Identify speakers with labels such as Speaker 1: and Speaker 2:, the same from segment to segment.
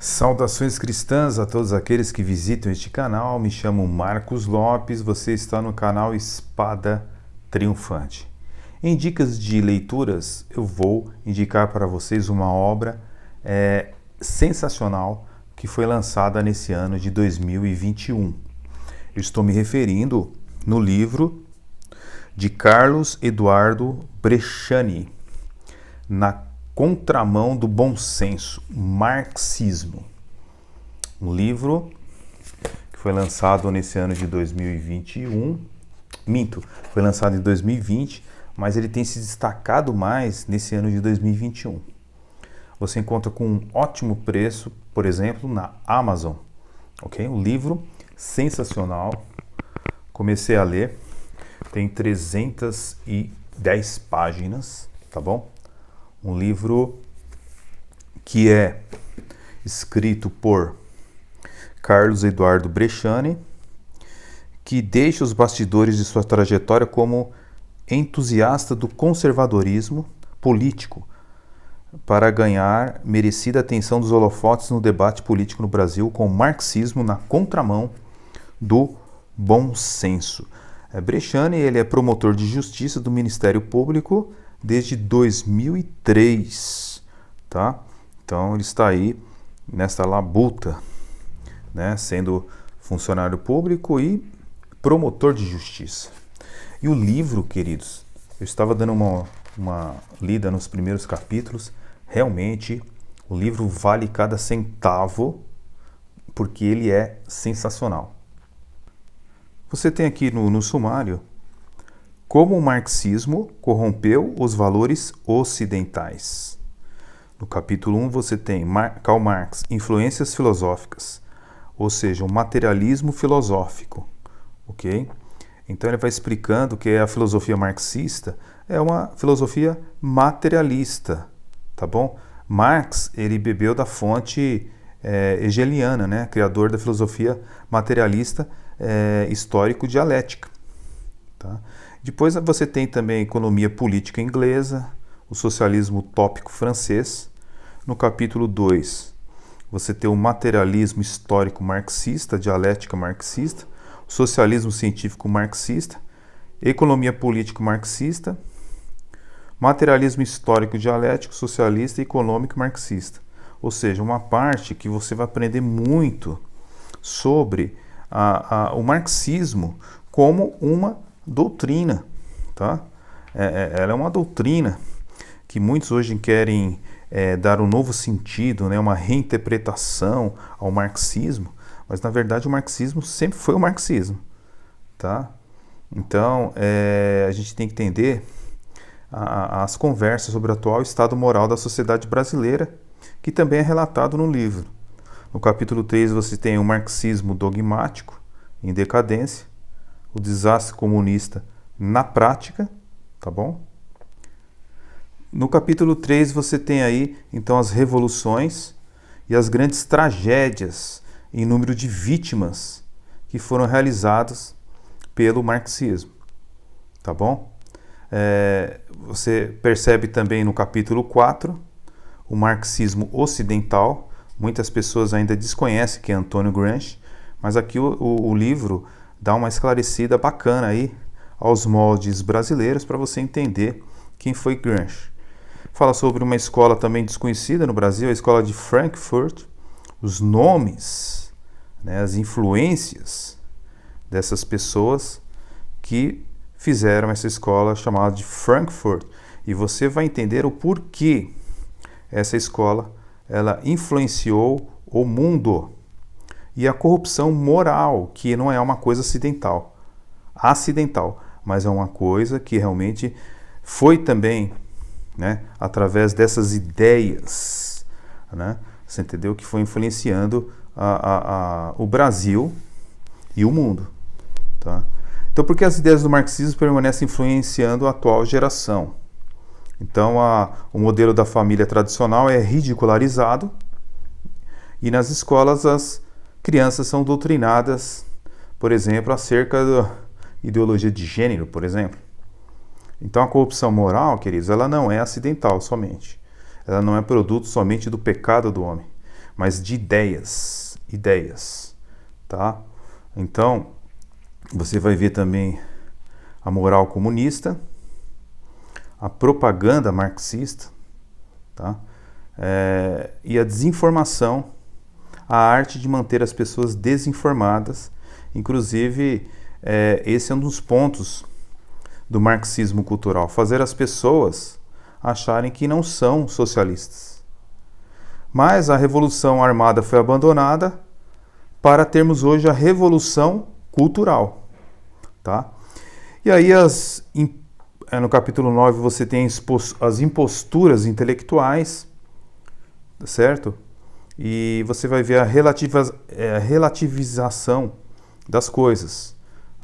Speaker 1: Saudações cristãs a todos aqueles que visitam este canal. Me chamo Marcos Lopes, você está no canal Espada Triunfante. Em dicas de leituras, eu vou indicar para vocês uma obra sensacional que foi lançada nesse ano de 2021. Eu estou me referindo no livro de Carlos Eduardo Bresciani, Na Contramão do Bom Senso, Marxismo. Um livro que foi lançado nesse ano de 2021. Foi lançado em 2020, mas ele tem se destacado mais nesse ano de 2021. Você encontra com um ótimo preço, por exemplo, na Amazon. Ok? Um livro sensacional. Comecei a ler. Tem 310 páginas, tá bom? Um livro que é escrito por Carlos Eduardo Bresciani, que deixa os bastidores de sua trajetória como entusiasta do conservadorismo político para ganhar merecida atenção dos holofotes no debate político no Brasil com o marxismo na contramão do bom senso. Bresciani, ele é promotor de justiça do Ministério Público desde 2003, tá? Então ele está aí nessa labuta, né? Sendo funcionário público e promotor de justiça. E o livro, queridos, eu estava dando uma lida nos primeiros capítulos. Realmente, o livro vale cada centavo, porque ele é sensacional. Você tem aqui no sumário como o marxismo corrompeu os valores ocidentais. No capítulo 1 você tem Karl Marx, influências filosóficas, ou seja, o materialismo filosófico, ok? Então ele vai explicando que a filosofia marxista é uma filosofia materialista, tá bom? Marx, ele bebeu da fonte hegeliana, né? Criador da filosofia materialista histórico-dialética, tá? Depois você tem também a economia política inglesa, o socialismo utópico francês. No capítulo 2, você tem o materialismo histórico marxista, dialética marxista, o socialismo científico marxista, economia política marxista, materialismo histórico dialético, socialista e econômico marxista. Ou seja, uma parte que você vai aprender muito sobre o marxismo como uma doutrina, tá? Ela é uma doutrina que muitos hoje querem dar um novo sentido, né? Uma reinterpretação ao marxismo, mas na verdade o marxismo sempre foi o marxismo, tá? Então a gente tem que entender as conversas sobre o atual estado moral da sociedade brasileira, que também é relatado no livro. No capítulo 3 você tem o marxismo dogmático em decadência, o desastre comunista na prática, tá bom? No capítulo 3 você tem aí, então, as revoluções e as grandes tragédias em número de vítimas que foram realizadas pelo marxismo, tá bom? Você percebe também no capítulo 4 o marxismo ocidental. Muitas pessoas ainda desconhecem que é Antônio Gramsci, mas aqui o livro dá uma esclarecida bacana aí aos moldes brasileiros para você entender quem foi Gramsci. Fala sobre uma escola também desconhecida no Brasil, a escola de Frankfurt, os nomes, né, as influências dessas pessoas que fizeram essa escola chamada de Frankfurt. E você vai entender o porquê essa escola ela influenciou o mundo. E a corrupção moral, que não é uma coisa acidental, mas é uma coisa que realmente foi também, né, através dessas ideias, né, você entendeu, que foi influenciando o Brasil e o mundo, tá? Então, por que as ideias do marxismo permanecem influenciando a atual geração? Então, o modelo da família tradicional é ridicularizado e nas escolas as crianças são doutrinadas, por exemplo, acerca da ideologia de gênero, por exemplo. Então a corrupção moral, queridos, ela não é acidental somente. Ela não é produto somente do pecado do homem, mas de ideias, tá? Então, você vai ver também a moral comunista, a propaganda marxista, tá? E a desinformação, a arte de manter as pessoas desinformadas. Inclusive, esse é um dos pontos do marxismo cultural, fazer as pessoas acharem que não são socialistas. Mas a Revolução Armada foi abandonada para termos hoje a Revolução Cultural, tá? E aí, no capítulo 9, você tem as imposturas intelectuais, certo? E você vai ver a relativização das coisas,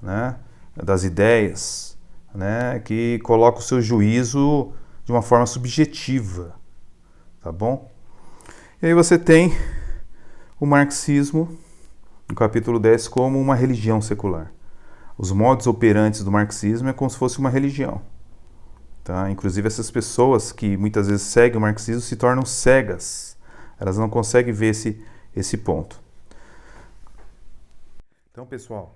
Speaker 1: né? Das ideias, né? Que coloca o seu juízo de uma forma subjetiva, tá bom? E aí você tem o marxismo, no capítulo 10, como uma religião secular. Os modus operantes do marxismo é como se fosse uma religião, tá? Inclusive essas pessoas que muitas vezes seguem o marxismo se tornam cegas. Elas não conseguem ver esse ponto. Então, pessoal,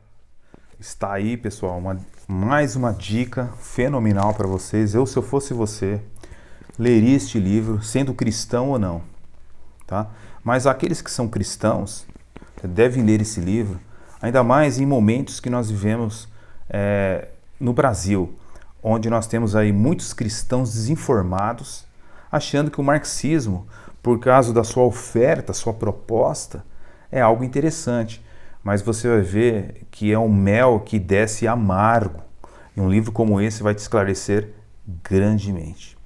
Speaker 1: está aí, pessoal, mais uma dica fenomenal para vocês. Se eu fosse você, leria este livro, sendo cristão ou não, tá? Mas aqueles que são cristãos devem ler esse livro, ainda mais em momentos que nós vivemos no Brasil, onde nós temos aí muitos cristãos desinformados, achando que o marxismo, por causa da sua oferta, sua proposta, é algo interessante. Mas você vai ver que é um mel que desce amargo. E um livro como esse vai te esclarecer grandemente.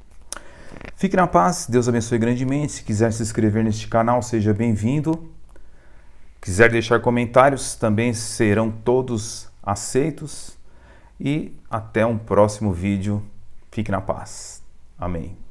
Speaker 1: Fique na paz, Deus abençoe grandemente. Se quiser se inscrever neste canal, seja bem-vindo. Quiser deixar comentários, também serão todos aceitos. E até um próximo vídeo. Fique na paz. Amém.